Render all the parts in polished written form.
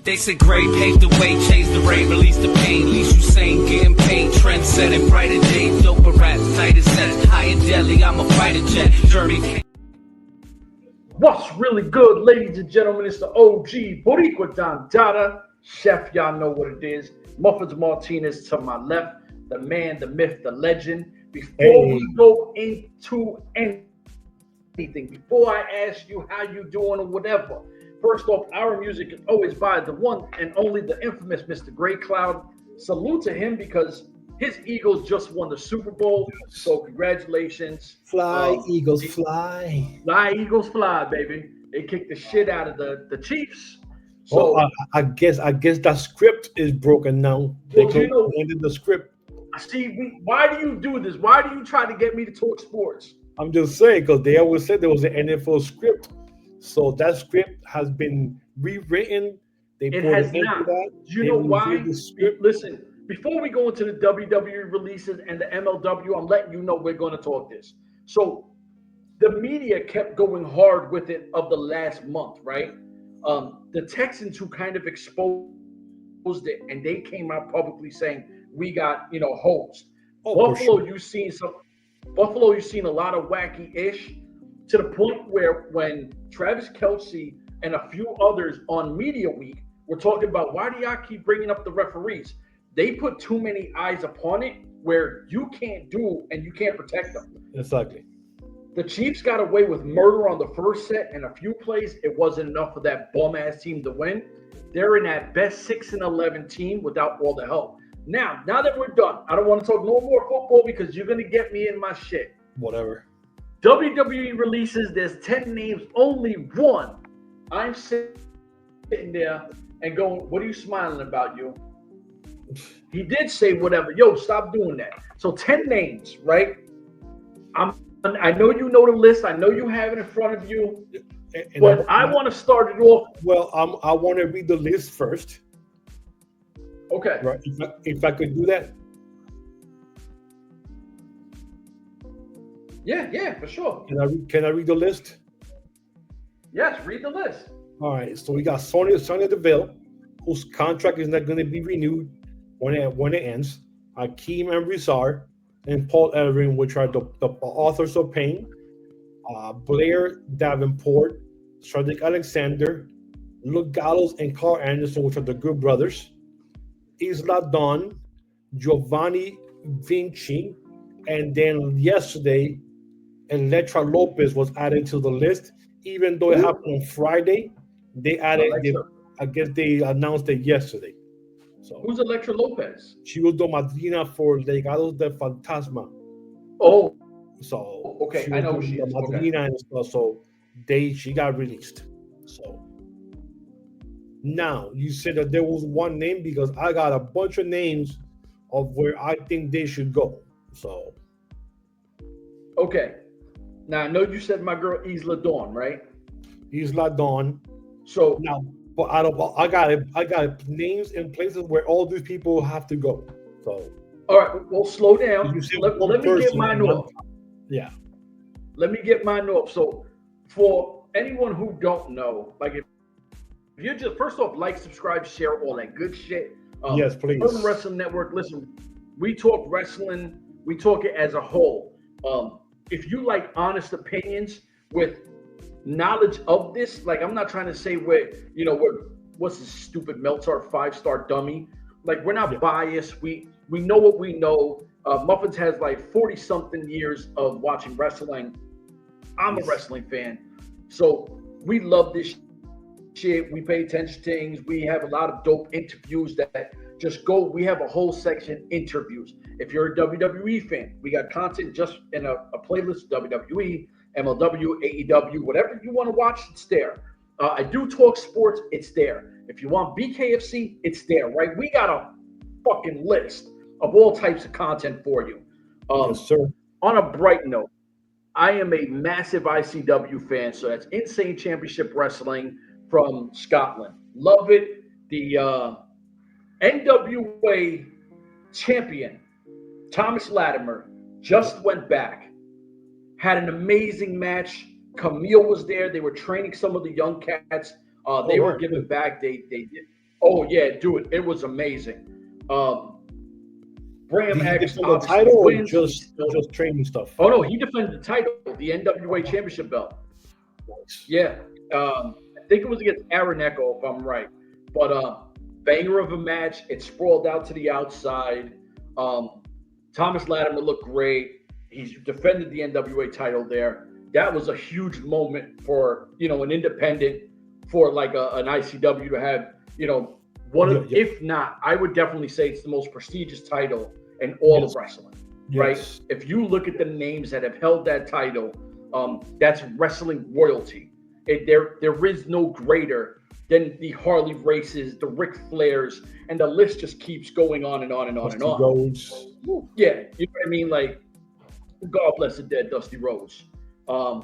They said Gray paved the way, changed the rain, released the pain. Least you sane, getting paid, trend setting, brighter days, doper raps, tighter sets, high and deadly. I'm a fighter jet, journey. What's really good, ladies and gentlemen? It's the OG Boricua Don Dada. Chef, y'all know what it is. Muffins Martinez to my left. The man, the myth, the legend. Before we go into anything, before I ask you how you doing or whatever, first off, our music is always by the one and only the infamous Mr. Grey Cloud. Salute to him because his Eagles just won the Super Bowl. So congratulations. Fly, Eagles, fly. Fly, Eagles, fly, baby. They kicked the shit out of the Chiefs. So I guess that script is broken now. They ended the script. See, why do you do this? Why do you try to get me to talk sports? I'm just saying, because they always said there was an NFL script. So that script has been rewritten. It has not. Do you know why? Listen, before we go into the WWE releases and the MLW, I'm letting you know we're going to talk this. So the media kept going hard with it of the last month, right? The Texans who kind of exposed it, and they came out publicly saying we got, hosed. Buffalo, you've seen a lot of wacky-ish to the point where when Travis Kelce and a few others on Media Week were talking about why do y'all keep bringing up the referees? They put too many eyes upon it where you can't do and you can't protect them. Exactly. The Chiefs got away with murder on the first set and a few plays. It wasn't enough for that bum-ass team to win. They're in that best 6-11 team without all the help. Now that we're done, I don't want to talk no more football because you're going to get me in my shit. Whatever. WWE releases, there's 10 names, only one. I'm sitting there and going, what are you smiling about, you? He did say whatever. Yo, stop doing that. So 10 names, right? I know you know the list. I know you have it in front of you. But I want to start it off. Well, I want to read the list first. Okay. Right. If I could do that. Yeah, for sure. Can I read the list? Yes, read the list. All right. So we got Sonya Deville, whose contract is not going to be renewed when it ends. Hakeem and Rizar and Paul Ellering, which are the authors of Pain. Blair Davenport, Cedric Alexander, Luke Gallows, and Carl Anderson, which are the Good Brothers. Isla Dawn, Giovanni Vinci, and then yesterday, Elektra Lopez was added to the list. Even though it happened on Friday, they added. I guess they announced it yesterday. So who's Elektra Lopez? She was the madrina for Legados del Fantasma. Oh, so okay, I know she is. Madrina and stuff. So she got released. So now you said that there was one name because I got a bunch of names of where I think they should go. So okay, now I know you said my girl Isla Dawn, right? Isla Dawn. So now, but I got names in places where all these people have to go. So all right, well, slow down. Let me get mine off. Yeah. Let me get mine off. So for anyone who don't know, like if you just first off like, subscribe, share, all that good shit. Yes, please. Urban Wrestling Network. Listen, we talk wrestling. We talk it as a whole. If you like honest opinions with knowledge of this, like I'm not trying to say we're what's this stupid Meltzer 5-star dummy. Like we're not biased. We know what we know. Muffins has like 40-something years of watching wrestling. I'm a wrestling fan, so we love this shit. We pay attention to things. We have a lot of dope interviews that just go. We have a whole section interviews. If you're a WWE fan, we got content just in a playlist: WWE, MLW, AEW, whatever you want to watch, it's there. I do talk sports, it's there. If you want BKFC, it's there, right? We got a fucking list of all types of content for you. Yes, sir. On a bright note, I am a massive ICW fan, so that's Insane Championship Wrestling from Scotland. Love it. The N.W.A champion, Thomas Latimer, just went back. Had an amazing match. Camille was there. They were training some of the young cats. They were giving back. They did. Oh yeah, dude, it was amazing. Bram Did he X defend the obviously title or wins. just training stuff? Oh no, he defended the title, the N.W.A championship belt. Nice. Yeah, I think it was against Aaron Echo, if I'm right. But banger of a match. It sprawled out to the outside. Thomas Latimer looked great. He's defended the N.W.A title there. That was a huge moment for an independent, for like an ICW to have one of, if not, I would definitely say it's the most prestigious title in all of wrestling. Right? If you look at the names that have held that title, that's wrestling royalty. There is no greater than the Harley Races, the Ric Flairs, and the list just keeps going on and on and on and on. Rhodes. Yeah, you know what I mean? Like, God bless the dead Dusty Rhodes. The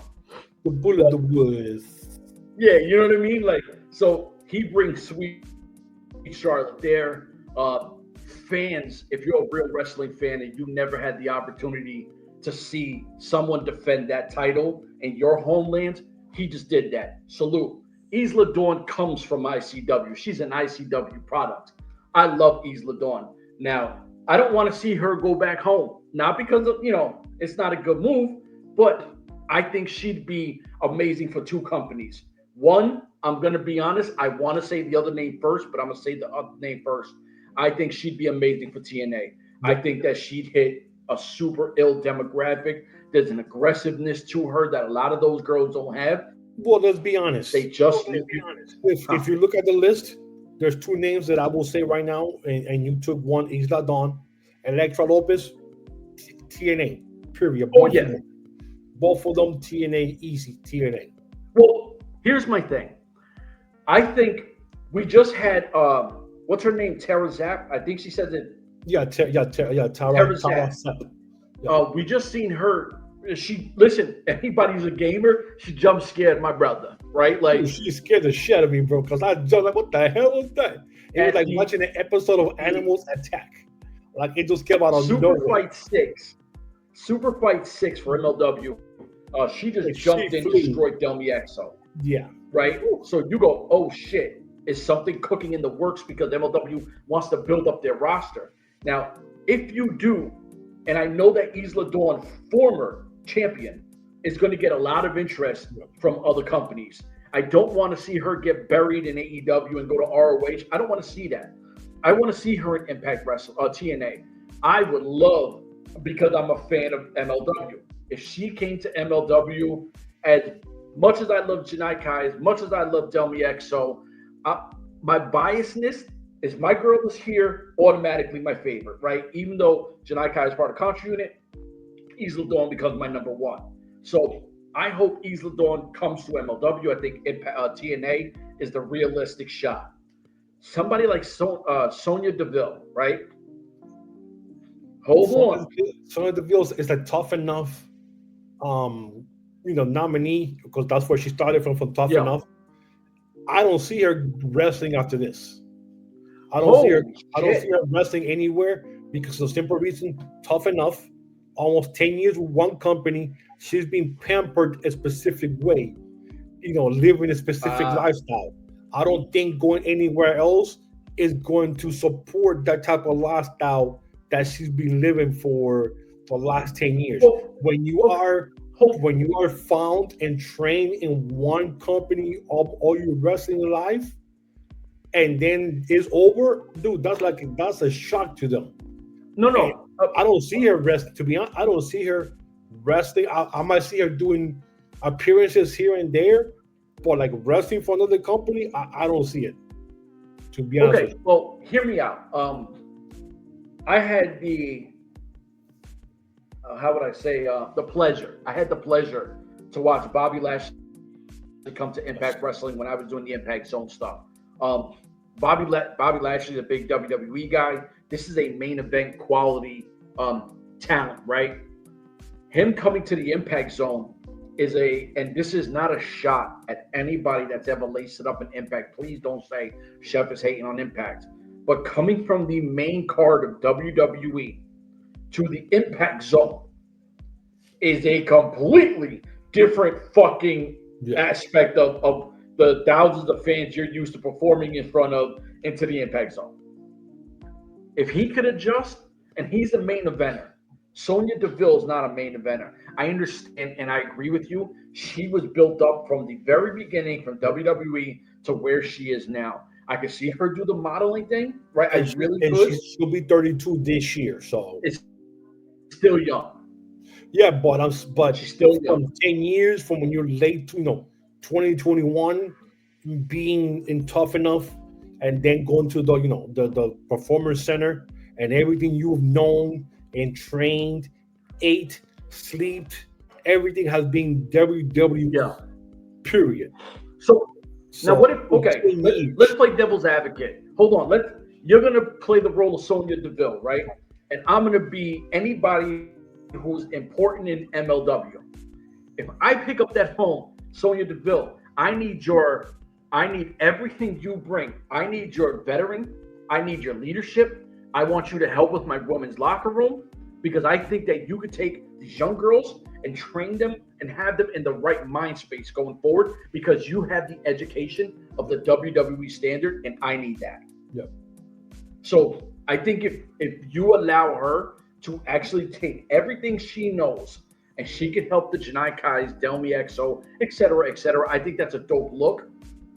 Bull of the Woods. Yeah, you know what I mean? Like, so he brings Sweet Charlotte there. Fans, if you're a real wrestling fan and you never had the opportunity to see someone defend that title in your homeland, he just did that. Salute. Isla Dawn comes from ICW. She's an ICW product. I love Isla Dawn. Now, I don't want to see her go back home. Not because of, it's not a good move, but I think she'd be amazing for two companies. One, I'm going to be honest, I want to say the other name first, but I'm going to say the other name first. I think she'd be amazing for TNA. I think that she'd hit a super ill demographic. There's an aggressiveness to her that a lot of those girls don't have. Well, let's be honest. They just If you look at the list, there's two names that I will say right now, and you took one, Isla Dawn, Elektra Lopez, TNA, period. Both of them TNA, easy, TNA. Well, here's my thing. I think we just had, what's her name? Tara Zapp? I think she says it. Tara Zapp. We just seen her. Anybody who's a gamer, she jump scared my brother, right? Like, she scared the shit out of me, bro, because I was like, what the hell was that? It was like watching an episode of Animals Attack. Like, it just came out of nowhere. Super Fight 6 for MLW. She just jumped in and destroyed Delmi Exo. Yeah. Right? So you go, oh shit, is something cooking in the works because MLW wants to build up their roster? Now, if you do, and I know that Isla Dawn, former champion, is going to get a lot of interest from other companies. I don't want to see her get buried in AEW and go to ROH. I don't want to see that. I want to see her in Impact Wrestling, TNA. I would love, because I'm a fan of MLW, if she came to MLW, as much as I love Janai Kai, as much as I love Delmi Exo, my biasness is my girl is here, automatically my favorite, right? Even though Janai Kai is part of Contra Unit, Isla Dawn becomes my number one. So I hope Isla Dawn comes to MLW. I think TNA is the realistic shot. Somebody like Sonya Deville, right? Hold on. Sonya Deville is a tough enough, nominee, because that's where she started from Tough Enough. I don't see her wrestling after this. I don't see her wrestling anywhere because of the simple reason, Tough Enough, almost 10 years with one company, she's been pampered a specific way, living a specific lifestyle. I don't think going anywhere else is going to support that type of lifestyle that she's been living for the last 10 years. When you are found and trained in one company all your wrestling life, and then it's over, dude, that's a shock to them. No. I don't see her wrestling. To be honest, I don't see her wrestling. I might see her doing appearances here and there, but like wrestling for another company, I don't see it. To be honest. Okay, well, hear me out. I had the the pleasure. I had the pleasure to watch Bobby Lashley come to Impact Wrestling when I was doing the Impact Zone stuff. Bobby Lashley is a big WWE guy. This is a main event quality talent, right? Him coming to the Impact Zone and this is not a shot at anybody that's ever laced it up in Impact. Please don't say Chef is hating on Impact. But coming from the main card of WWE to the Impact Zone is a completely different fucking aspect of the thousands of fans you're used to performing in front of into the Impact Zone. If he could adjust, and he's a main eventer, Sonya Deville is not a main eventer. I understand, and I agree with you. She was built up from the very beginning, from WWE to where she is now. I can see her do the modeling thing, right? And she'll be 32 this year, so it's still young. Yeah, but she's still young. 10 years from when you're late, 2021, being in Tough Enough, and then going to the Performance Center, and everything you've known and trained, ate, slept, everything has been WWE. Yeah. Period. So now what if? Okay, let's play devil's advocate. Hold on. You're gonna play the role of Sonya Deville, right? And I'm gonna be anybody who's important in MLW. If I pick up that phone, Sonya Deville, I need everything you bring. I need your veteran. I need your leadership. I want you to help with my women's locker room, because I think that you could take these young girls and train them and have them in the right mind space going forward, because you have the education of the WWE standard, and I need that. Yep. So I think if you allow her to actually take everything she knows, and she can help the Janai Kais, Delmi XO, et cetera, I think that's a dope look.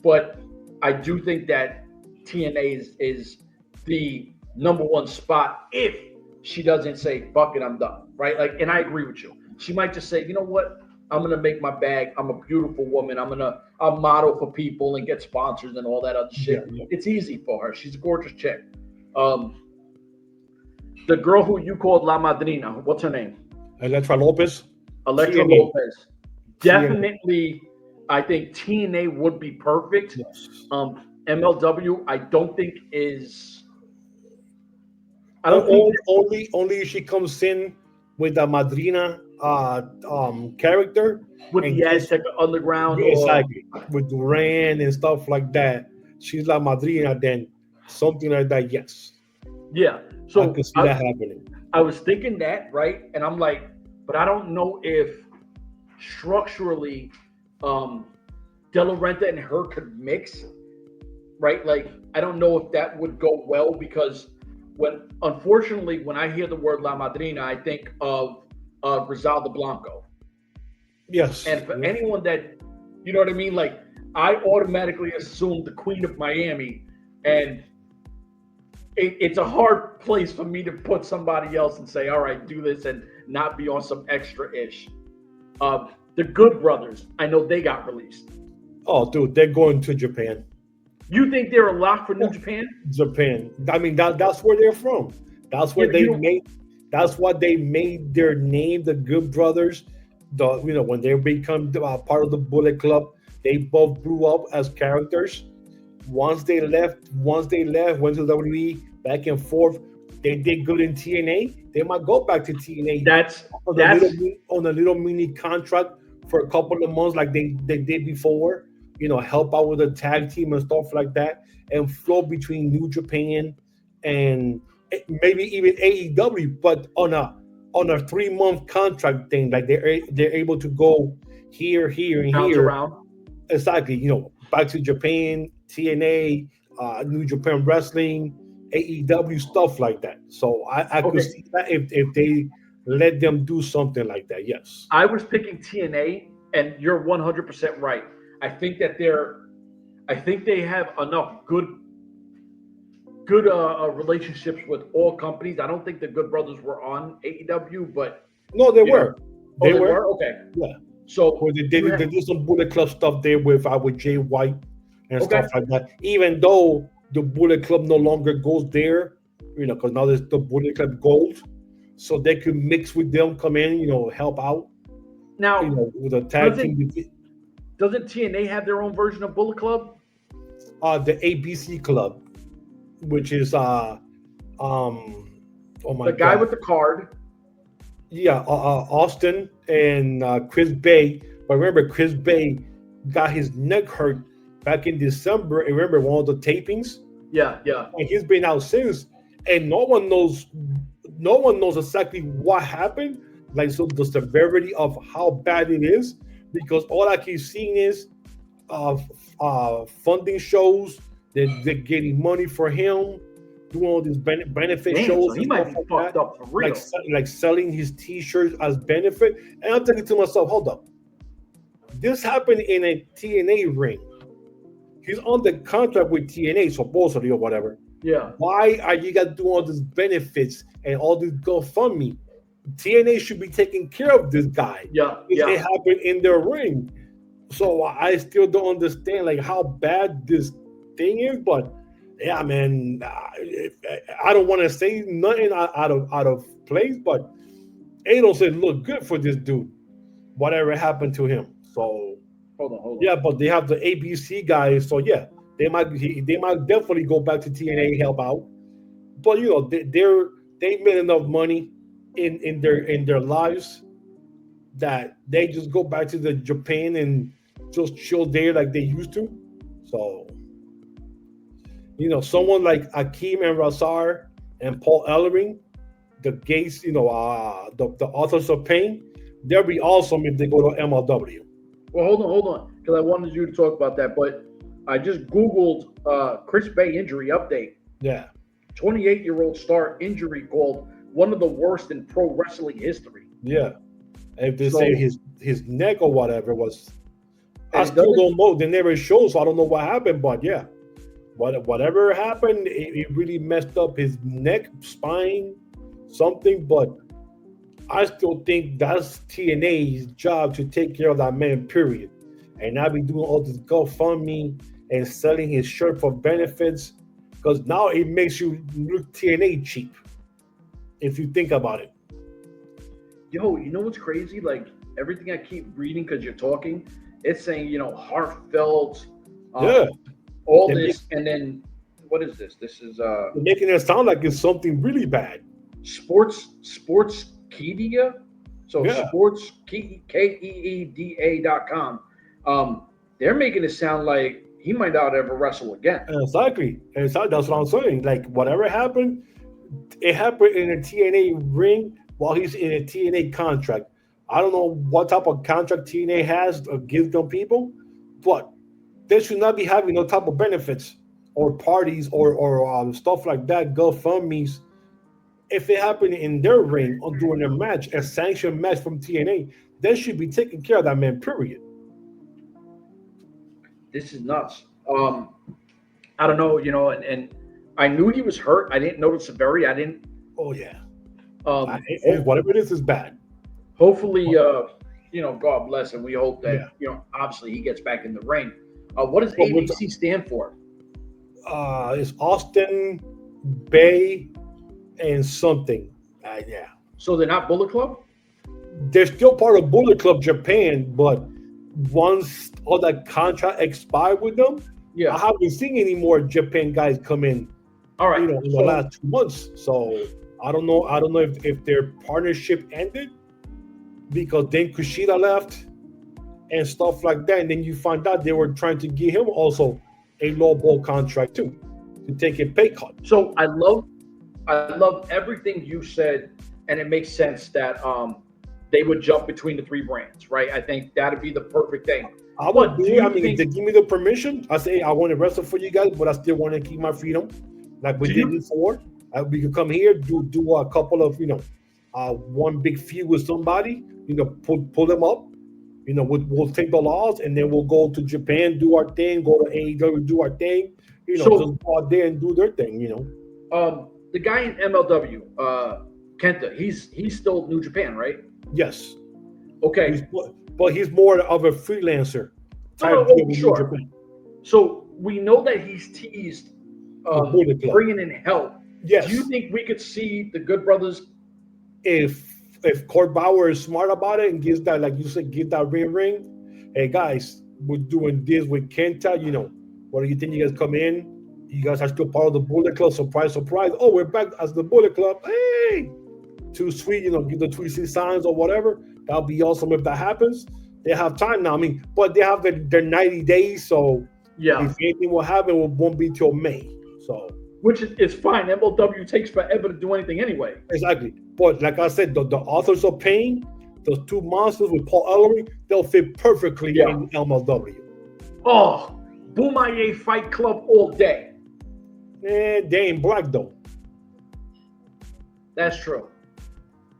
But I do think that TNA is the number one spot if she doesn't say, fuck it, I'm done, right? And I agree with you. She might just say, you know what? I'm going to make my bag. I'm a beautiful woman. I'll model for people and get sponsors and all that other shit. Yeah. It's easy for her. She's a gorgeous chick. The girl who you called La Madrina, what's her name? Elektra Lopez. Lopez. Definitely, I think TNA would be perfect. Yes. MLW, I don't think is... Only if she comes in with the Madrina character with the Aztec Underground, exactly, with Duran and stuff like that. She's La Madrina, then something like that. Yes. Yeah. So I can see that happening. I was thinking that, right, and I'm like, but I don't know if structurally, De La Renta and her could mix, right? I don't know if that would go well, because unfortunately, when I hear the word La Madrina, I think of Griselda Blanco. Yes. And for anyone that, you know what I mean? I automatically assume the Queen of Miami, and it's a hard place for me to put somebody else and say, all right, do this, and not be on some extra-ish. The Good Brothers, I know they got released. Oh, dude, they're going to Japan. You think they're a lock for New Japan? Japan. I mean, that's where they're from. That's where That's what they made their name, the Good Brothers. When they become part of the Bullet Club, they both blew up as characters. Once they left, went to WWE, back and forth. They did good in TNA. They might go back to TNA. That's on a little mini contract for a couple of months, like they did before. Help out with the tag team and stuff like that, and flow between New Japan and maybe even AEW, but on a 3-month contract thing, like they're able to go here and here around. Exactly. Back to Japan, TNA, New Japan Wrestling, AEW, stuff like that. So I could see that if they let them do something like that. Yes. I was picking TNA, and you're 100% right. I think they have enough good relationships with all companies. I don't think the Good Brothers were on AEW, but no, they were. They were. Okay. Yeah. So they did some Bullet Club stuff there with Jay White and stuff like that. Even though the Bullet Club no longer goes there, because now there's the Bullet Club Gold, so they could mix with them, come in, help out. Now, with a tag team. Doesn't TNA have their own version of Bullet Club? The ABC Club, which is the guy with the card. Yeah, Austin and Chris Bay. But remember, Chris Bay got his neck hurt back in December. And remember one of the tapings? Yeah. And he's been out since, and no one knows exactly what happened. So the severity of how bad it is. Because all I keep seeing is funding shows. They're getting money for him, doing all these benefit Damn, shows. so he and might stuff be fucked that. up for real. Like selling his T-shirts as benefit. And I'm thinking to myself, hold up, this happened in a TNA ring. He's on the contract with TNA supposedly or whatever. Yeah. Why are you guys doing all these benefits and all this GoFundMe? TNA should be taking care of this guy. Yeah. It happened in their ring. So I still don't understand like how bad this thing is, but yeah, man, I don't want to say nothing out of place, but it doesn't look good for this dude. Whatever happened to him. So hold on. Yeah, but they have the ABC guys, so yeah, they might definitely go back to TNA help out. But you know, they made enough money in their lives that they just go back to the Japan and just chill there like they used to. So you know, someone like Akeem and Razar and Paul Ellering, the gays, you know, the authors of pain, they'll be awesome if they go to MLW. Well, hold on, because I wanted you to talk about that, but I just Googled Chris Bay injury update. Yeah. 28-year-old star injury called one of the worst in pro wrestling history. Yeah. If they say his neck or whatever was, I And still don't know. They never show, so I don't know what happened, but yeah. Whatever happened, it really messed up his neck, spine, something, but I still think that's TNA's job to take care of that man, period. And not be doing all this GoFundMe and selling his shirt for benefits, because now it makes you look TNA cheap, if you think about it. Yo, you know what's crazy? Like, everything I keep reading because you're talking, it's saying, you know, heartfelt, all this, and then, what is this? This is... They're making it sound like it's something really bad. Sportskeeda. So Yeah. sports KEEDA.com. They're making it sound like he might not ever wrestle again. Exactly. That's what I'm saying. Like whatever happened, it happened in a TNA ring while he's in a TNA contract. I don't know what type of contract TNA has or gives them people, but they should not be having no type of benefits or parties or stuff like that, GoFundMe's. If it happened in their ring or during a match, a sanctioned match from TNA, they should be taking care of that man, period. This is nuts. I don't know, you know, and I knew he was hurt. I didn't know the severity. I didn't. Oh, yeah. Whatever it is bad. Hopefully, you know, God bless him. We hope that, you know, obviously he gets back in the ring. What does ABC stand for? It's Austin, Bay, and something. Yeah. So they're not Bullet Club? They're still part of Bullet Club Japan, but once all that contract expired with them, I haven't seen any more Japan guys come in. All right, you know, in the last 2 months. So I don't know. I don't know if their partnership ended because then Kushida left and stuff like that, and then you find out they were trying to give him also a low ball contract too to take a pay cut. So I love everything you said, and it makes sense that they would jump between the three brands, right? I think that'd be the perfect thing. I would do it. I mean, if they give me the permission, I say I want to wrestle for you guys, but I still want to keep my freedom, like we did before. We could come here, do a couple of, you know, one big feud with somebody, you know, pull them up. You know, we'll take the laws and then we'll go to Japan, do our thing, go to AEW, do our thing, you know, just go out there and do their thing, you know. The guy in MLW, Kenta, he's still New Japan, right? Yes. Okay. But he's more of a freelancer. Sure. So we know that he's teased bringing in help. Yes. Do you think we could see the Good Brothers? If Court Bauer is smart about it and gives that, like you said, give that ring. Hey guys, we're doing this with Kenta. You know, what do you think? You guys come in. You guys are still part of the Bullet Club. Surprise, surprise. Oh, we're back as the Bullet Club. Hey, too sweet. You know, give the 3C signs or whatever. That'll be awesome if that happens. They have time now. I mean, but they have their 90 days. So if anything will happen, it won't be till May. So. Which is fine. MLW takes forever to do anything anyway. Exactly. But like I said, the authors of pain, those two monsters with Paul Ellering, they'll fit perfectly in MLW. Oh, Bomaye Fight Club all day. And they ain't black though. That's true.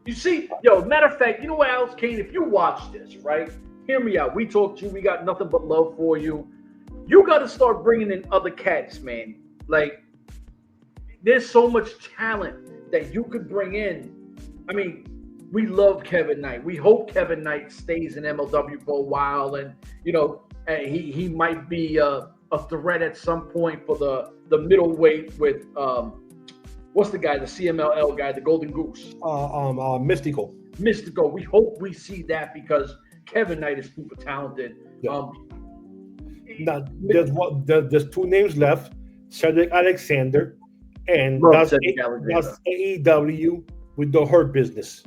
You see, yo, matter of fact, you know what else, Kane? If you watch this, right? Hear me out. We talked to you. We got nothing but love for you. You got to start bringing in other cats, man. Like, there's so much talent that you could bring in. I mean, we love Kevin Knight. We hope Kevin Knight stays in MLW for a while, and you know, he might be a threat at some point for the middleweight with what's the guy, the CMLL guy, the Golden Goose? Mystical. Mystical. We hope we see that because Kevin Knight is super talented. Yeah. Now, there's two names left: Cedric Alexander, and that's AEW with the Hurt Business.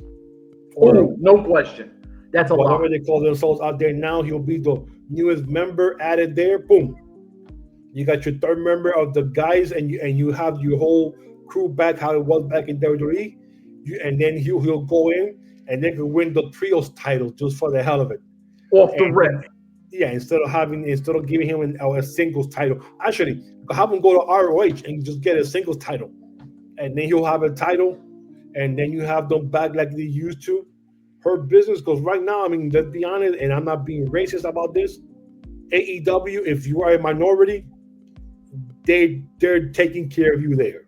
Oh, no question. That's a lot. Whatever they call themselves out there now, he'll be the newest member added there. Boom. You got your third member of the guys, and you have your whole crew back how it was back in WWE. And then he'll go in and then can win the trios title just for the hell of it. Off the rip. Yeah, instead of giving him a singles title. Actually, have him go to ROH and just get a singles title. And then he'll have a title, and then you have them back like they used to. Her business, because right now, I mean, let's be honest, and I'm not being racist about this. AEW, if you are a minority, they're taking care of you there.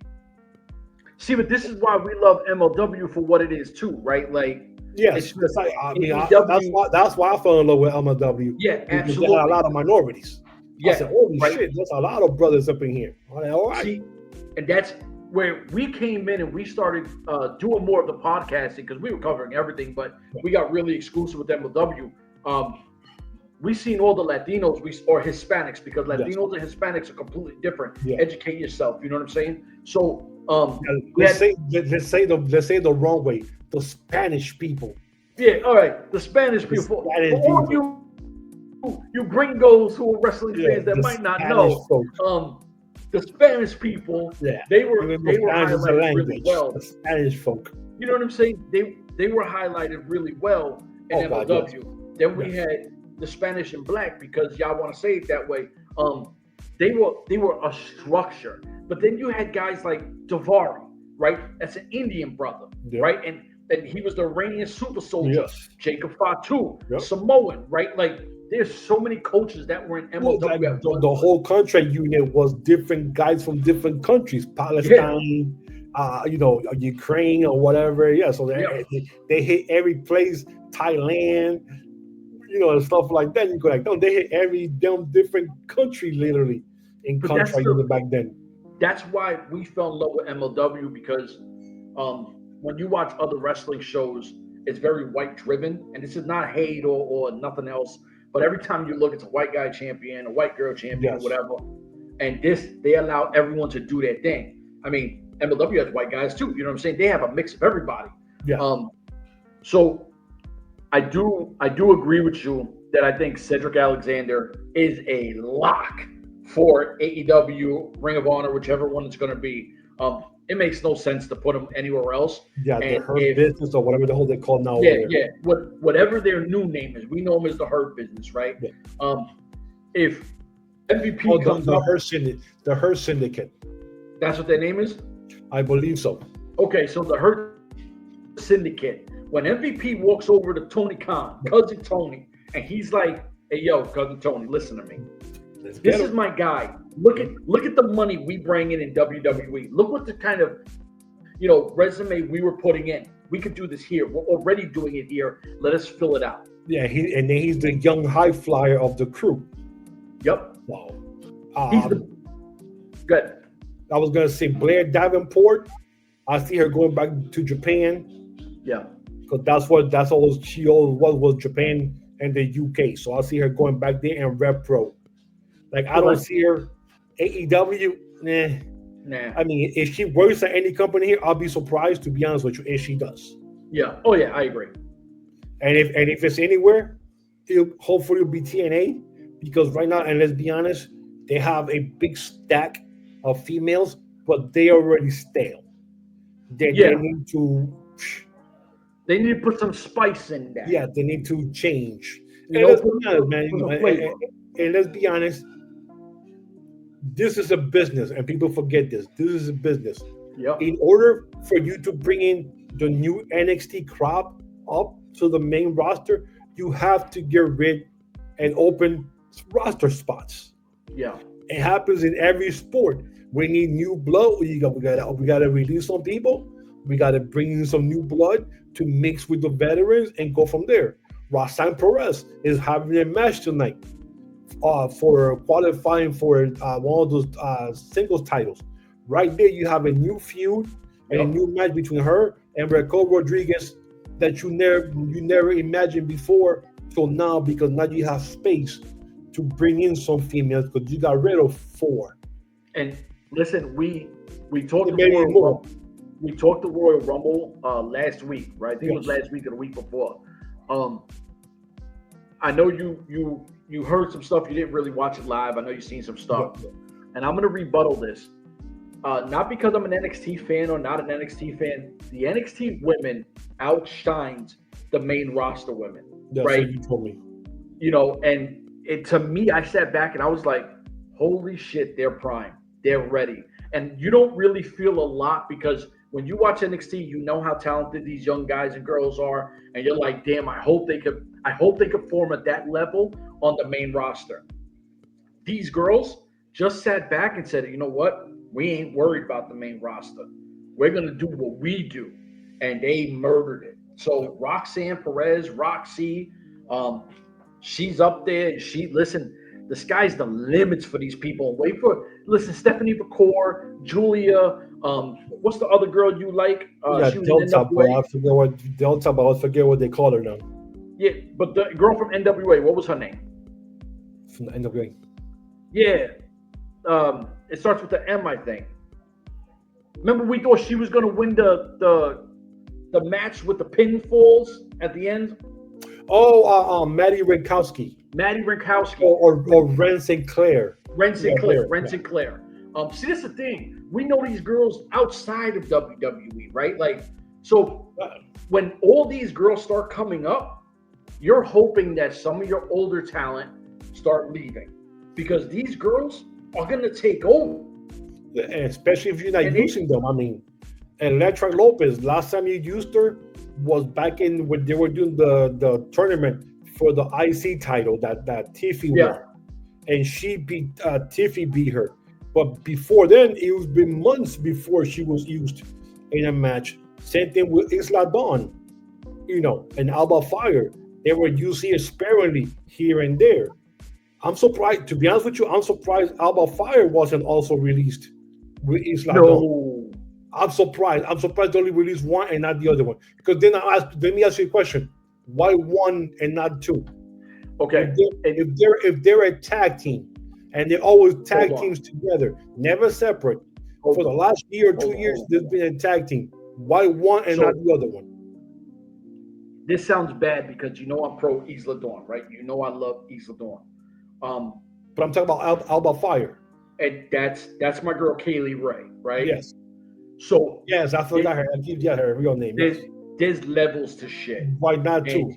See, but this is why we love MLW for what it is too, right? Like, yes, that's why I fell in love with MLW. Yeah, absolutely. They had a lot of minorities. Yeah, I said, holy right? shit, there's a lot of brothers up in here. All right. See, and that's where we came in and we started doing more of the podcasting because we were covering everything, but we got really exclusive with MLW. We seen all the Latinos or Hispanics because Latinos and Hispanics are completely different. Yeah. Educate yourself. You know what I'm saying? So let's say the wrong way. The Spanish people. Yeah, all right. The Spanish people. All you gringos who are wrestling fans that might not know. The Spanish people. Yeah. They were highlighted really well. The Spanish folk. You know what I'm saying? They were highlighted really well in MLW. God, yes. Then we had the Spanish and black because y'all want to say it that way. They were a structure. But then you had guys like Davari, right? That's an Indian brother, right? And he was the Iranian super soldier. Yes. Jacob Fatu, Samoan, right? Like there's so many coaches that were in MLW. The whole contract unit was different guys from different countries, Palestine, Ukraine or whatever. Yeah, so they hit every place, Thailand, and stuff like that. You go like, no, they hit every damn different country literally in contract unit back then. That's why we fell in love with MLW because when you watch other wrestling shows, it's very white driven, and this is not hate or nothing else. But every time you look, it's a white guy champion, a white girl champion, whatever. And they allow everyone to do their thing. I mean, MLW has white guys too. You know what I'm saying? They have a mix of everybody. Yeah. So I do agree with you that I think Cedric Alexander is a lock for AEW, Ring of Honor, whichever one it's going to be. It makes no sense to put him anywhere else. Yeah, the Hurt Business or whatever the hell they call now. Yeah. Whatever their new name is, we know them as the Hurt Business, right? Yeah. If MVP comes up, the Hurt Syndicate. That's what their name is? I believe so. Okay, so the Hurt Syndicate. When MVP walks over to Tony Khan, Cousin Tony, and he's like, "Hey, yo, Cousin Tony, listen to me. This is my guy. Look at the money we bring in WWE. Look what the kind of resume we were putting in. We could do this here. We're already doing it here. Let us fill it out." Yeah, and then he's the young high flyer of the crew. Yep. Wow. Good. I was gonna say Blair Davenport. I see her going back to Japan. Yeah. Because that's all she always was Japan and the UK. So I see her going back there and Rev Pro. Like I don't see her AEW. Nah. I mean, if she works at any company here, I'll be surprised, to be honest with you, if she does. Yeah. Oh yeah, I agree. And if it's anywhere, hopefully it'll be TNA, because right now, and let's be honest, they have a big stack of females, but they already stale. They need to. They need to put some spice in there. Yeah, they need to change. And let's be honest, man. And let's be honest. this is a business, and people forget this. This is a business. Yep. In order for you to bring in the new NXT crop up to the main roster, you have to get rid and open roster spots. Yeah. It happens in every sport. We need new blood. We gotta release some people. We gotta bring in some new blood to mix with the veterans and go from there. Roxanne Perez is having a match tonight for qualifying for one of those singles titles. Right there, you have a new feud and a new match between her and Raquel Rodriguez that you never imagined before till now, because now you have space to bring in some females because you got rid of 4. And listen, we talked to Royal Rumble. We talked to Royal Rumble last week, right? I think it was last week or the week before. I know you heard some stuff. You didn't really watch it live. I know you've seen some stuff, and I'm gonna rebuttal this. Not because I'm an NXT fan or not an NXT fan. The NXT women outshines the main roster women, right? What you told me. You know, and to me, I sat back and I was like, holy shit, they're prime. They're ready. And you don't really feel a lot because when you watch NXT, you know how talented these young guys and girls are. And you're like, damn, I hope they could form at that level on the main roster. These girls just sat back and said, you know what? We ain't worried about the main roster. We're going to do what we do. And they murdered it. So Roxanne Perez, Roxy, she's up there. The sky's the limits for these people. Stephanie McCoy, Julia, what's the other girl you like? She was Delta, in NWA. I forget what they call her now. Yeah, but the girl from NWA, what was her name? From the NWA. Yeah. It starts with the M, I think. Remember we thought she was going to win the match with the pinfalls at the end? Oh, Maddie Rinkowski. Or Ren Sinclair. Ren Sinclair. See, that's the thing. We know these girls outside of WWE, right? Like, so when all these girls start coming up, you're hoping that some of your older talent start leaving because these girls are going to take over. And especially if you're not using them. I mean, Electra Lopez, last time you used her was back in when they were doing the tournament for the IC title that Tiffy won. And she beat Tiffy beat her. But before then, it was been months before she was used in a match. Same thing with Isla Dawn, and Alba Fire. They were used here sparingly here and there. I'm surprised, to be honest with you, I'm surprised Alba Fire wasn't also released with Isla Dawn. I'm surprised they only released one and not the other one. Because then let me ask you a question. Why one and not 2? Okay. If they're a tag team and they're always tag teams together, never separate. For the last year or 2 years, there's been a tag team. Why one and not the other one? This sounds bad because I'm pro Isla Dawn, right? I love Isla Dawn. But I'm talking about Alba Fire. And that's my girl Kaylee Ray, right? Yes. So yes, I forgot her. I forgot her real name. There's levels to shit. Why not 2?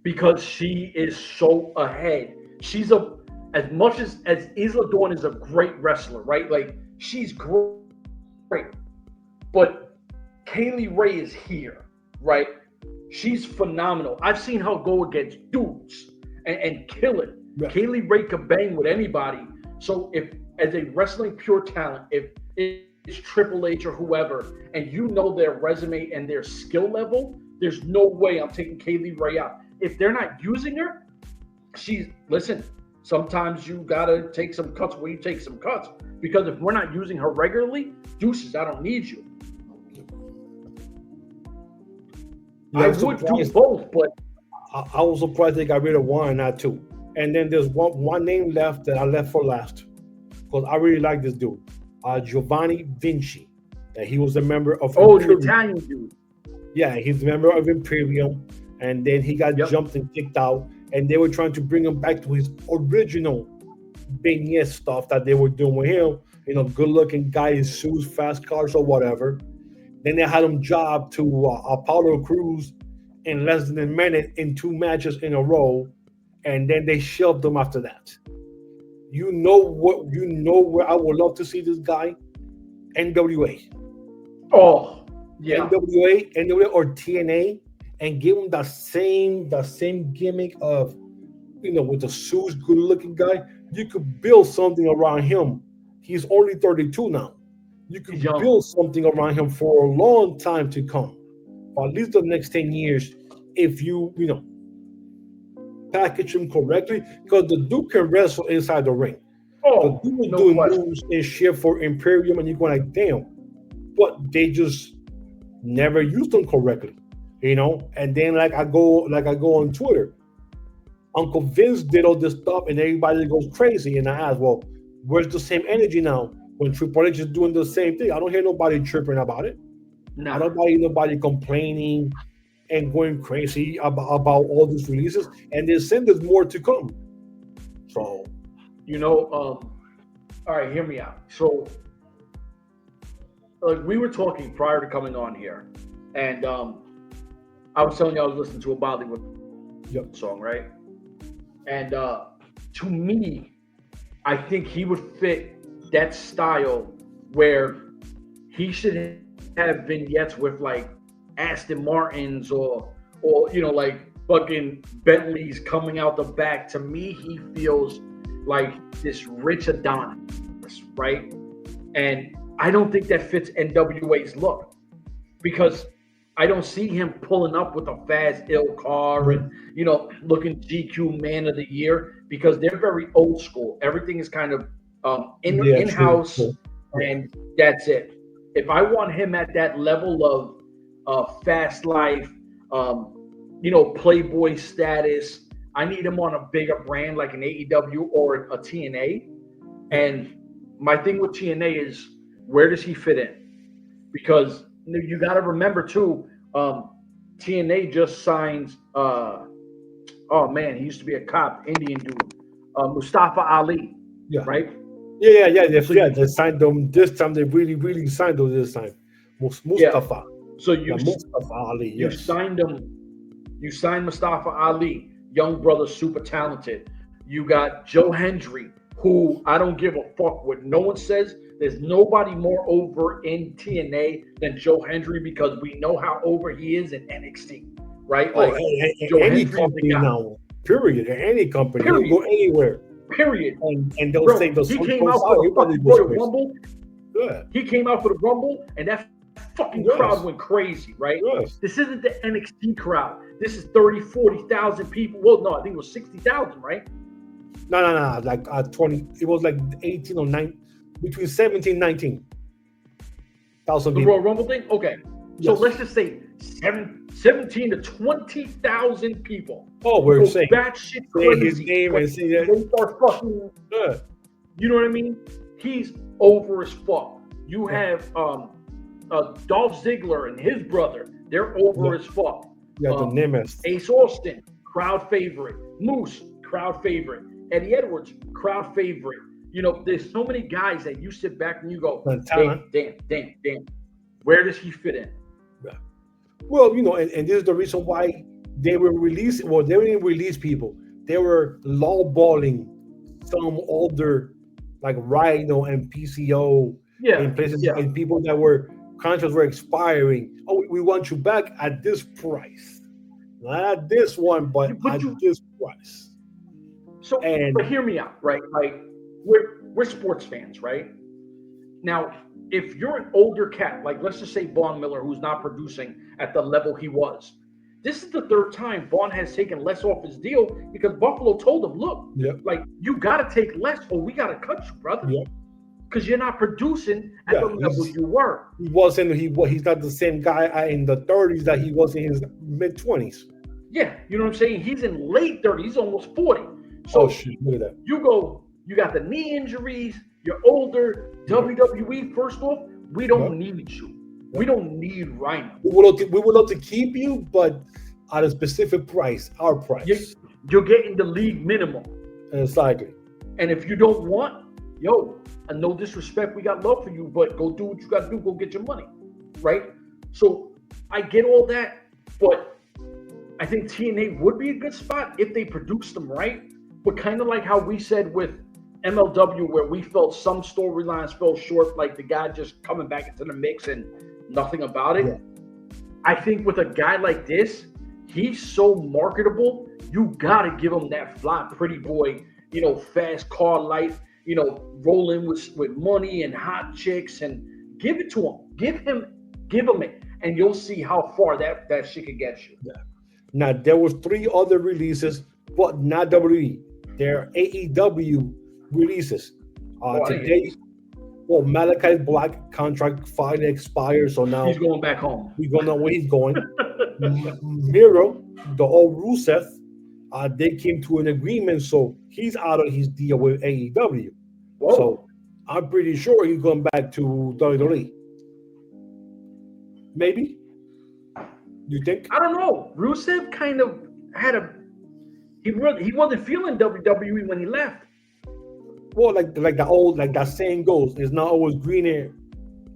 Because she is so ahead. She's as much as Isla Dawn is a great wrestler, right? Like she's great. But Kaylee Ray is here, right? She's phenomenal. I've seen her go against dudes and kill it. Yeah. Kaylee Ray can bang with anybody. So if as a wrestling pure talent, if it's Triple H or whoever, and you know their resume and their skill level, there's no way I'm taking Kaylee Ray out. If they're not using her, sometimes you gotta take some cuts where you take some cuts. Because if we're not using her regularly, deuces, I don't need you. I would do both, but I was surprised they got rid of one and not 2. And then there's one name left that I left for last because I really like this dude, Giovanni Vinci. And he was a member of the Italian dude. Yeah, he's a member of Imperium, and then he got jumped and kicked out. And they were trying to bring him back to his original beignet stuff that they were doing with him. Good-looking guy in suits, fast cars, or whatever. Then they had him job to Apollo Crews in less than a minute in 2 matches in a row, and then they shelved him after that. You know where I would love to see this guy? N.W.A. Oh, yeah. NWA or TNA, and give him the same gimmick of, with the suits, good looking guy. You could build something around him. He's only 32 now. You could build something around him for a long time to come, or at least the next 10 years, if you package him correctly, because the dude can wrestle inside the ring. Oh, the dude was doing moves and shit for Imperium, and you're going like, damn. But they just never used them correctly, And then like I go on Twitter, Uncle Vince did all this stuff, and everybody goes crazy. And I ask, well, where's the same energy now when Triple H is doing the same thing? I don't hear nobody chirping about it. No. I don't hear nobody complaining and going crazy about all these releases. And they're saying there's more to come. So, all right, hear me out. So, we were talking prior to coming on here, and I was telling you I was listening to a Bollywood song, right? And to me, I think he would fit that style where he should have vignettes with like Aston Martins or like fucking Bentleys coming out the back. To me, he feels like this rich Adonis, right? And I don't think that fits N.W.A.'s look, because I don't see him pulling up with a fast, ill car and, looking GQ man of the year, because they're very old school. Everything is kind of in-house, and that's it. If I want him at that level of fast life, Playboy status, I need him on a bigger brand like an AEW or a TNA. And my thing with TNA is, where does he fit in? Because you got to remember too, TNA just signed. He used to be a cop, Indian dude, Mustafa Ali. Yeah. Right. Yeah. They signed them this time. They really signed them this time. Mustafa. Yeah. So Mustafa Ali. You signed him. You signed Mustafa Ali, young brother, super talented. You got Joe Hendry, who I don't give a fuck what no one says. There's nobody more over in TNA than Joe Hendry, because we know how over he is in NXT, right? Joe any company now, period. Any company, he'll go anywhere. Period. And they'll say he came out for the Rumble. Yeah. He came out for the Rumble, and that fucking crowd went crazy, right? Yes. This isn't the NXT crowd. This is 30, 40,000 people. Well, no, I think it was 60,000, right? No. Like 20. It was like 18 or 9. Between 17 and 19,000 people. The Royal Rumble thing? Okay. So let's just say 17 to 20,000 people. Oh, we're saying batshit crazy. His name and say that. They start fucking. You know what I mean? He's over as fuck. You have Dolph Ziggler and his brother. They're over as fuck. Yeah, the Nemesis. Ace Austin, crowd favorite. Moose, crowd favorite. Eddie Edwards, crowd favorite. There's so many guys that you sit back and you go, damn. Where does he fit in? Yeah. Well, and this is the reason why they were releasing. Well, they didn't release people. They were lowballing some older, like Rhino and PCO, in places, and people that were contracts were expiring. Oh, we want you back at this price, not at this one, but at this price. So, but hear me out, right? Like, we're sports fans, right? Now, if you're an older cat, like let's just say Vaughn Miller, who's not producing at the level he was, this is the third time Vaughn has taken less off his deal, because Buffalo told him, look, like, you got to take less or we got to cut you, brother. Because you're not producing at the level you were. He's not the same guy in the 30s that he was in his mid-20s. Yeah, you know what I'm saying? He's in late 30s, he's almost 40. So look at that. You got the knee injuries, you're older. WWE, first off, we don't need you. We don't need Rhino. We would love to keep you, but at a specific price, our price. You're getting the league minimum. Exactly. And if you don't want, and no disrespect, we got love for you, but go do what you got to do. Go get your money, right? So I get all that, but I think TNA would be a good spot if they produce them right. But kind of like how we said with MLW where we felt some storylines fell short, like the guy just coming back into the mix and nothing about it. Yeah. I think with a guy like this, he's so marketable. You gotta give him that fly, pretty boy, fast car life, rolling with money and hot chicks, and give it to him. Give him it, and you'll see how far that shit can get you. Yeah. Now there was 3 other releases, but not WWE. They're AEW releases. Today, Malachi Black contract finally expired, so now he's going back home. We don't know where he's going. Miro, the old Rusev, they came to an agreement, so he's out of his deal with AEW. Whoa. So I'm pretty sure he's going back to WWE. Maybe? You think? I don't know. Rusev kind of had he wasn't feeling WWE when he left. Well, like that saying goes, it's not always greener.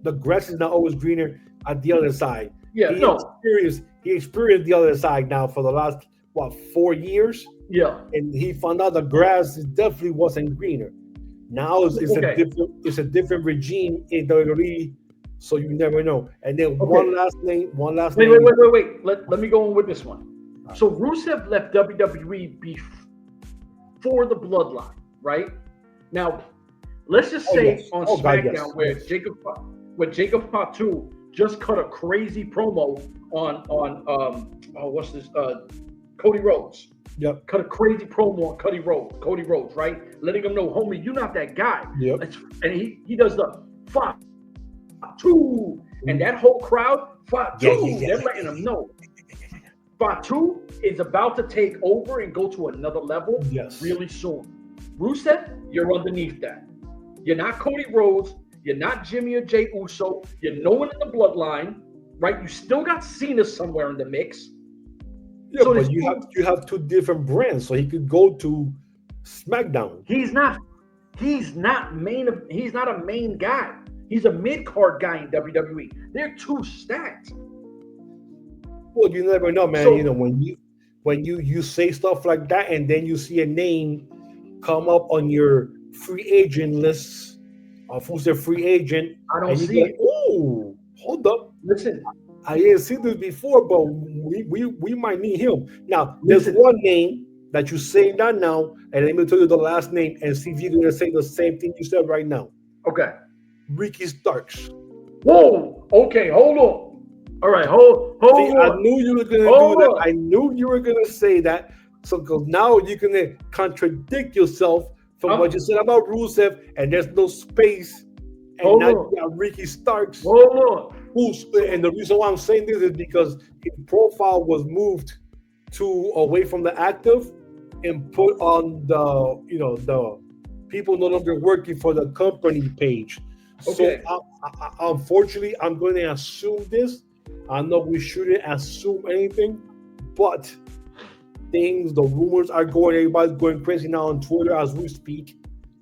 The grass is not always greener at the other side. Yeah, he experienced the other side now for the last 4 years. Yeah, and he found out the grass definitely wasn't greener. Now it's a different regime in WWE, so you never know. And then one last name. Wait. Let me go on with this one. So Rusev left WWE before the Bloodline, right? Now, let's just say on SmackDown where Jacob Fatu just cut a crazy promo on Cody Rhodes. Yep. Cut a crazy promo on Cody Rhodes, right? Letting him know, homie, you're not that guy. Yep. And he does the Fatu, and that whole crowd, Fatu, they're letting him know. Fatu is about to take over and go to another level really soon. Rusev, you're underneath that. You're not Cody Rhodes. You're not Jimmy or Jey Uso. You're no one in the Bloodline, right? You still got Cena somewhere in the mix. Yeah, so but you have 2 different brands, so he could go to SmackDown. He's not a main guy. He's a mid-card guy in WWE. They're too stacked. Well, you never know, man. So, when you say stuff like that, and then you see a name come up on your free agent lists of who's their free agent. I don't see it. Oh, hold up. Listen, I didn't see this before, but we might need him. Now, there's one name that you say that now, and let me tell you the last name and see if you're going to say the same thing you said right now. Okay. Ricky Starks. Whoa. Okay, hold on. All right, hold on. I knew you were going to do that. I knew you were going to say that. So because now you're going to contradict yourself from what you said about Rusev, and there's no space. And now you got Ricky Starks. Hold on. And the reason why I'm saying this is because his profile was moved to away from the active and put on the people no longer working for the company page. Okay. So unfortunately, I'm going to assume this. I know we shouldn't assume anything, but the rumors are going, everybody's going crazy now on Twitter as we speak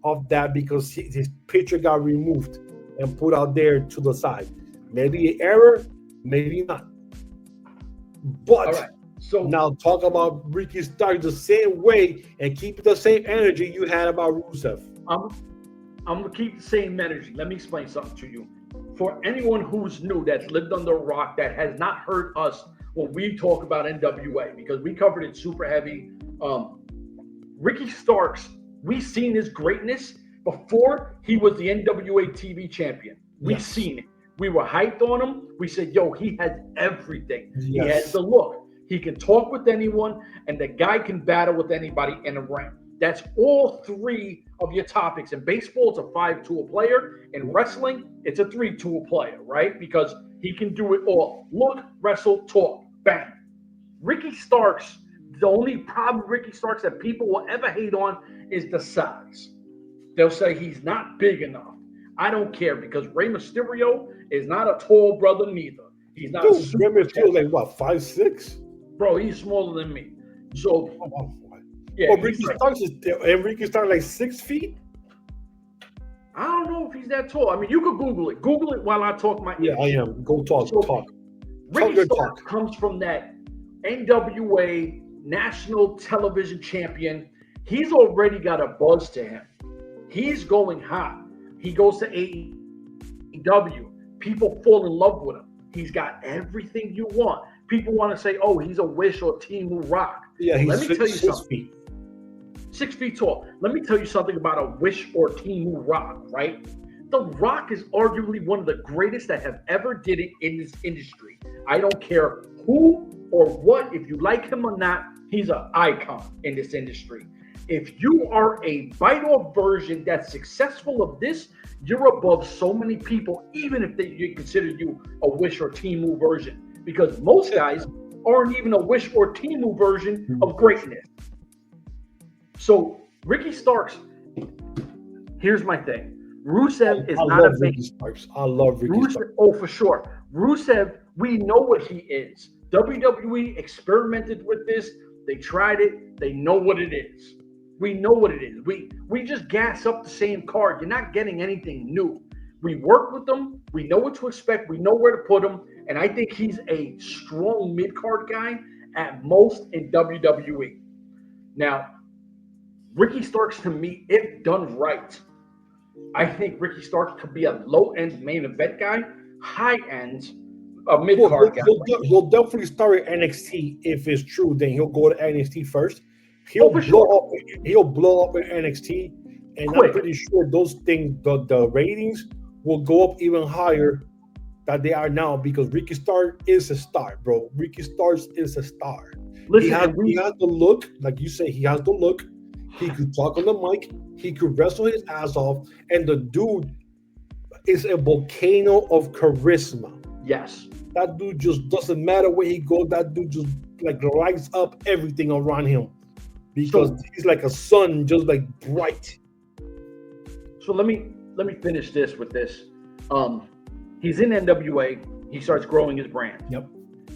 of that because his picture got removed and put out there to the side. Maybe an error, maybe not. But so now talk about Ricky Starks the same way and keep the same energy you had about Rusev. I'm gonna keep the same energy. Let me explain something to you. For anyone who's new, that's lived under a rock, that has not heard us when we talk about N.W.A, because we covered it super heavy. Ricky Starks, we seen his greatness before he was the N.W.A TV champion. We seen it. We were hyped on him. We said, yo, he has everything. Yes. He has the look. He can talk with anyone, and the guy can battle with anybody in a ring. That's all 3 of your topics. In baseball, it's a 5-tool player. In wrestling, it's a 3-tool player, right? Because he can do it all. Look, wrestle, talk, bang. Ricky Starks, the only problem with Ricky Starks that people will ever hate on is the size. They'll say he's not big enough. I don't care, because Rey Mysterio is not a tall brother neither. He's not. Dude, Rey Mysterio like what, 5'6"? Bro, he's smaller than me. So, yeah. Well, Ricky Starks like 6 feet. I don't know if he's that tall. I mean, you could Google it. Google it while I talk my. Yeah, I am. Go talk. So, talk. Ricky Starks comes from that NWA national television champion. He's already got a buzz to him. He's going hot. He goes to AEW. People fall in love with him. He's got everything you want. People want to say, oh, he's a Wish or Team Rock. Yeah, he's Let me tell you 6 something. feet. 6 feet tall. Let me tell you something about a Wish or Team Rock, right? The Rock is arguably one of the greatest that have ever did it in this industry. I don't care who or what, if you like him or not, he's an icon in this industry. If you are a bite-off version that's successful of this, you're above so many people, even if you consider you a Wish or Team version. Because most guys aren't even a Wish or Team version of greatness. So Ricky Starks, here's my thing. Rusev is not a big. I love Ricky Starks. Oh, for sure. Rusev, we know what he is. WWE experimented with this. They tried it. They know what it is. We know what it is. We just gas up the same card. You're not getting anything new. We work with them. We know what to expect. We know where to put him. And I think he's a strong mid-card guy at most in WWE. Now, Ricky Starks, to me, if done right, I think Ricky Starks could be a low-end main event guy, high-end a mid-card guy. He'll definitely start at NXT. If it's true, then he'll go to NXT first. He'll blow up in NXT, and I'm pretty sure those things, the ratings will go up even higher than they are now because Ricky Starks is a star, bro. Ricky Starks is a star. Listen, he has the look, like you say, he has the look. He could talk on the mic. He could wrestle his ass off, and the dude is a volcano of charisma. Yes. That dude just doesn't matter where he goes. That dude just like lights up everything around him because he's like a sun, just like bright. So let me finish this with this. He's in N.W.A. He starts growing his brand. Yep.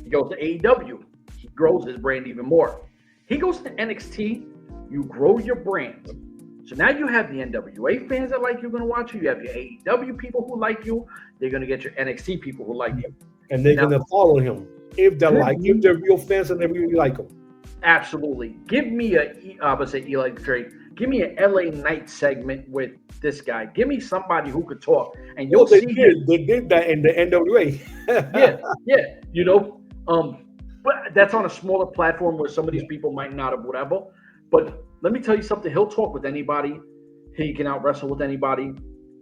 He goes to AEW. He grows his brand even more. He goes to NXT. You grow your brand. So now you have the N.W.A. fans that like you going to watch you. You have your AEW people who like you. They're going to get your NXT people who like you. And they're going to follow him if they're real fans and they really like him. Absolutely. Give me Eli Drake. Give me an LA Knight segment with this guy. Give me somebody who could talk. And you'll see. They did that in the N.W.A. yeah. You know, but that's on a smaller platform where some of these people might not have whatever. But let me tell you something. He'll talk with anybody. He can out wrestle with anybody.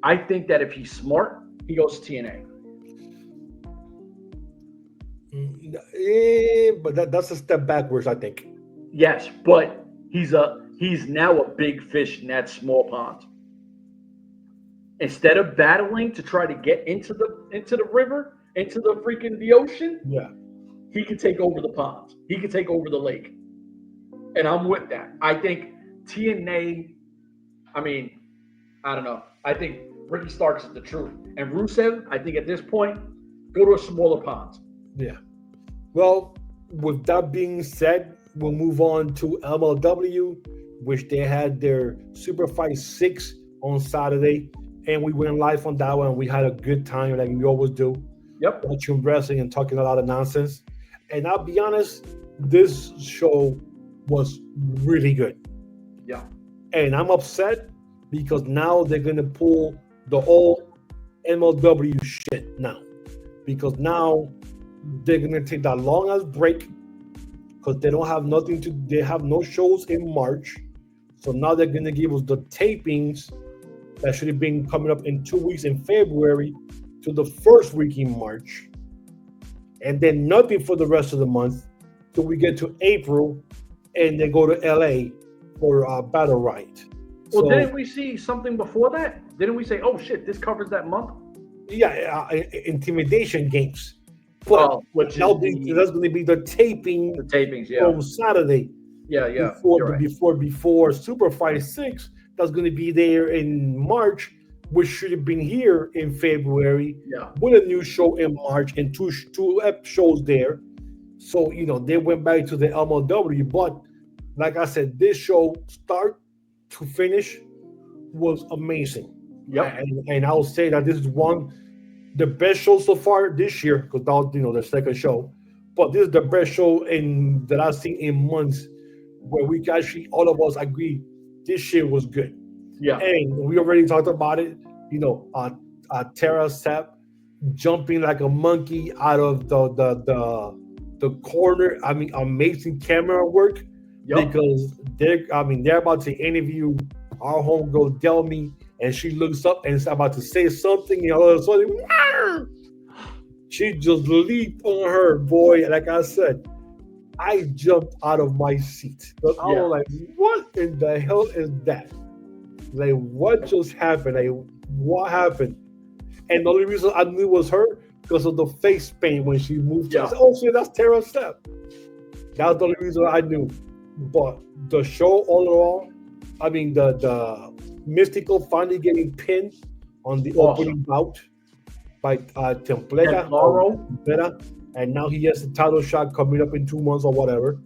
I think that if he's smart, he goes to TNA. Yeah, but that's a step backwards, I think. Yes, but he's now a big fish in that small pond. Instead of battling to try to get into the river, into the ocean, he can take over the pond. He can take over the lake. And I'm with that. I think TNA, I don't know. I think Ricky Starks is the truth. And Rusev, I think at this point, go to a smaller pond. Yeah. Well, with that being said, we'll move on to MLW, which they had their Super Fight 6 on Saturday. And we went live on that one. We had a good time like we always do. Yep. Watching wrestling and talking a lot of nonsense. And I'll be honest, this show was really good. Yeah. And I'm upset because now they're going to pull the old MLW shit now. Because now they're going to take that long ass break because they don't have they have no shows in March. So now they're going to give us the tapings that should have been coming up in 2 weeks in February to the first week in March. And then nothing for the rest of the month till we get to April and they go to LA for Battle Riot. Well, didn't we see something before that? Didn't we say, oh shit, this covers that month? Yeah, Intimidation Games. But that's going to be the taping. The tapings, on Saturday. Yeah. Before Super Fight 6, that's going to be there in March, which should have been here in February. Yeah. With a new show in March and two shows there. So, they went back to the MLW. But like I said, this show, start to finish, was amazing. Yep. And I'll say that this is the best show so far this year, because now, the second show. But this is the best show that I've seen in months where we actually, all of us agree, this shit was good. Yeah. And we already talked about it. Terra Sap jumping like a monkey out of the corner. I mean, amazing camera work. Yep. Because they're about to interview our homegirl Delmy, and she looks up and is about to say something, and all of a sudden, she just leaped on her, boy. Like I said, I jumped out of my seat. But I was like, what in the hell is that? Like, what just happened? Like, what happened? And the only reason I knew it was her because of the face paint when she moved. I said, oh shit, that's Terra Step. That was the only reason I knew. But the show all in all, I mean, the Mystical finally getting pinned on the opening bout by Templeta, and now he has the title shot coming up in 2 months or whatever.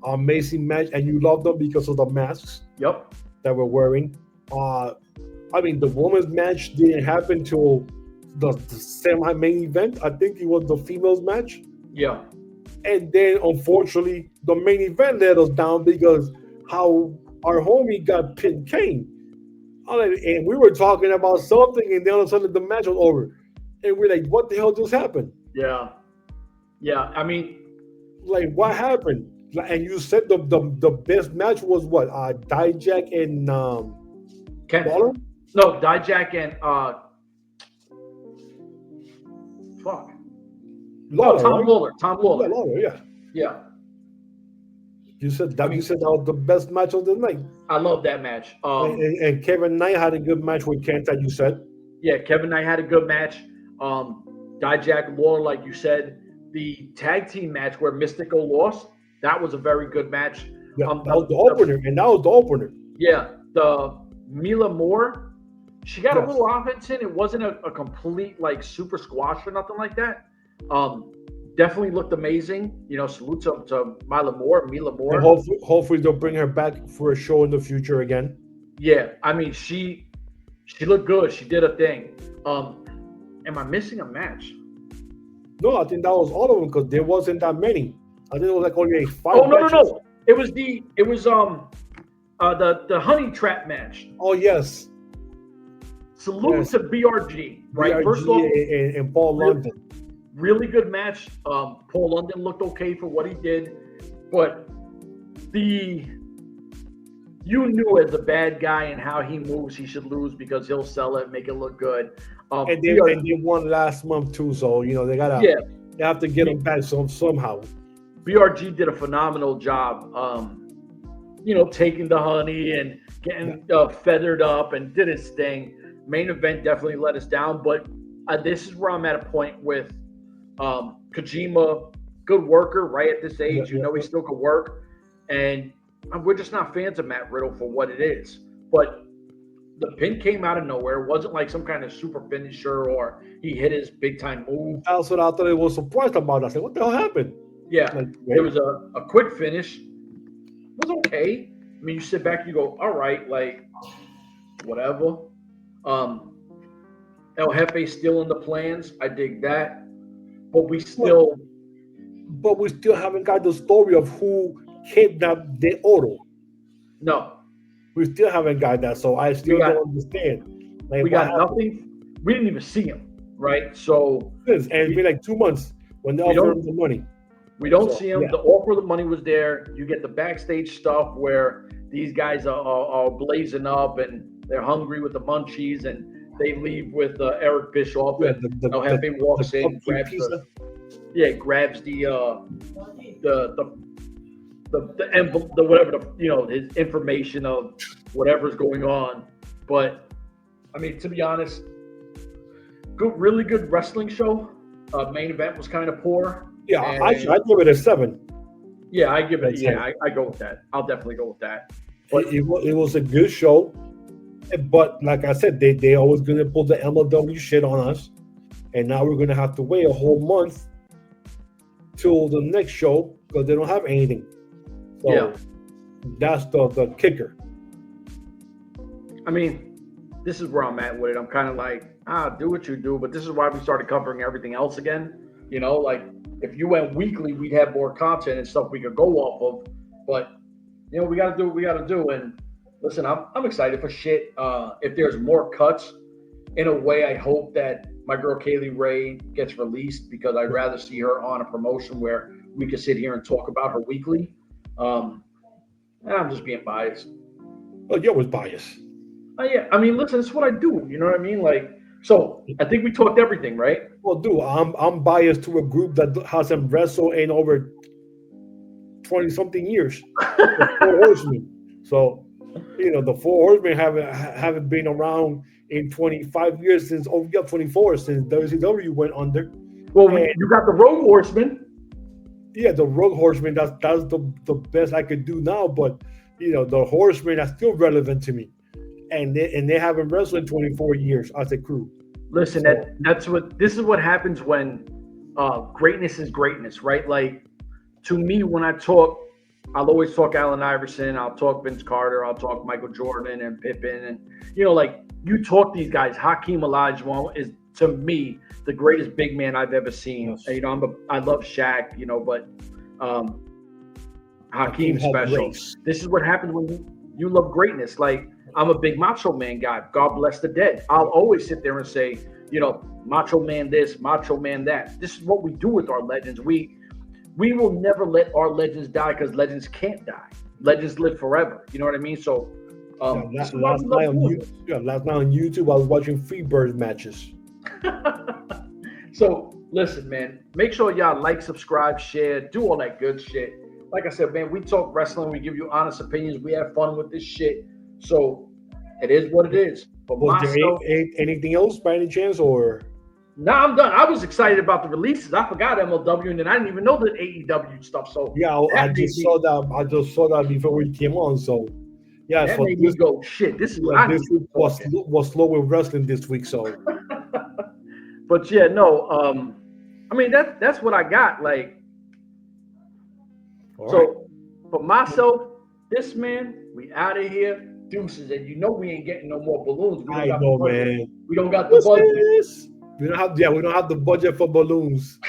Amazing match, and you love them because of the masks that we're wearing. I mean, the women's match didn't happen till the semi-main event. I think it was the females match. Yeah. And then, unfortunately, the main event let us down because how our homie got pinned Kane. And we were talking about something, and then all of a sudden the match was over. And we're like, what the hell just happened? Yeah. Yeah. I mean, like, what happened? And you said the best match was what? Dijak and Waller? No, Dijak and fuck. Lawler, Tom right? Lawler. Tom Lawler. Yeah, Lawler, yeah. Yeah. You said that. You said that was the best match of the night. I love that match. And Kevin Knight had a good match with Kenta. You said. Yeah, Kevin Knight had a good match. Dijak Lawler, like you said, the tag team match where Mystical lost. That was a very good match. Yeah, that was the opener. Yeah, the Mila Moore, she got a little offense in. It wasn't a complete like super squash or nothing like that. Definitely looked amazing. Salute to Mila Moore. And hopefully they'll bring her back for a show in the future again. Yeah, I mean she looked good. She did a thing. Am I missing a match? No, I think that was all of them because there wasn't that many. I think it was like only 5. Oh no! It was the honey trap match. Oh yes. Salute to BRG, right? BRG First off, and Paul London. Really good match. Paul London looked okay for what he did, but you knew as a bad guy and how he moves, he should lose because he'll sell it, make it look good. And they won last month too, so they gotta they have to get him back somehow. BRG did a phenomenal job, taking the honey and getting feathered up and did his thing. Main event definitely let us down, but this is where I'm at a point with Kojima, good worker, right at this age. He still could work, and we're just not fans of Matt Riddle for what it is. But the pin came out of nowhere. It wasn't like some kind of super finisher or he hit his big time move. That's what I thought. I was surprised about. I said, "What the hell happened?" Yeah, it was a quick finish. It was okay. I mean, you sit back, you go, all right, like whatever. El Jefe's still in the plans. I dig that, but we still haven't got the story of who kidnapped De Oro. No, we still haven't got that. So I still don't understand. Like, we got nothing. We didn't even see him, right? So it's been like 2 months when they offered him the money. We don't see him. Yeah. The offer of the money was there. You get the backstage stuff where these guys are blazing up and they're hungry with the munchies, and they leave with Eric Bischoff, and El Jefe walks in, grabs the envelope, the whatever, his information of whatever's going on. But I mean, to be honest, really good wrestling show. Main event was kind of poor. Yeah, I give it a 7. Yeah, I give it. Yeah, I go with that. I'll definitely go with that. But it was a good show. But like I said, they always gonna pull the MLW shit on us, and now we're gonna have to wait a whole month till the next show because they don't have anything. So that's the kicker. I mean, this is where I'm at with it. I'm kind of like, do what you do, but this is why we started covering everything else again. Like if you went weekly, we'd have more content and stuff we could go off of. But we got to do what we got to do. And Listen, I'm excited for shit. If there's more cuts, in a way, I hope that my girl Kaylee Ray gets released because I'd rather see her on a promotion where we could sit here and talk about her weekly. And I'm just being biased. Oh, you're always biased. Yeah, I mean, listen, it's what I do. You know what I mean? Like, so I think we talked everything, right? Well, dude, I'm biased to a group that hasn't wrestled in over 20 something years. The Four Horsemen. So, the Four Horsemen haven't been around in 25 years since 24 since WCW went under. Well, you got the Road Horsemen. Yeah, the Road Horsemen. That's the best I could do now. But the Horsemen are still relevant to me, and they haven't wrestled in 24 years as a crew. Listen, this is what happens when greatness is greatness, right? Like, to me, when I talk, I'll always talk Allen Iverson, I'll talk Vince Carter, I'll talk Michael Jordan and Pippen, and like you talk these guys. Hakeem Olajuwon is, to me, the greatest big man I've ever seen. Yes. I love Shaq, but Hakeem's special. This is what happens when you love greatness. Like, I'm a big Macho Man guy. God bless the dead. I'll always sit there and say, Macho Man this, Macho Man that. This is what we do with our legends. We will never let our legends die because legends can't die. Legends live forever. You know what I mean? So, last night on YouTube, I was watching Freebird matches. So, listen, man, make sure y'all like, subscribe, share, do all that good shit. Like I said, man, we talk wrestling. We give you honest opinions. We have fun with this shit. So, it is what it is. But was there anything else by any chance, or? No, I'm done. I was excited about the releases. I forgot MLW, and then I didn't even know the AEW stuff. So yeah, I just saw that before we came on. So yeah, that made me go, shit. This is what this week was slow with wrestling this week. So, but yeah, no. I mean that's what I got. Like, all so right. For myself, this man, we out of here. Deuces, and we ain't getting no more balloons. I know, man. We don't got the budget. We don't have the budget for balloons.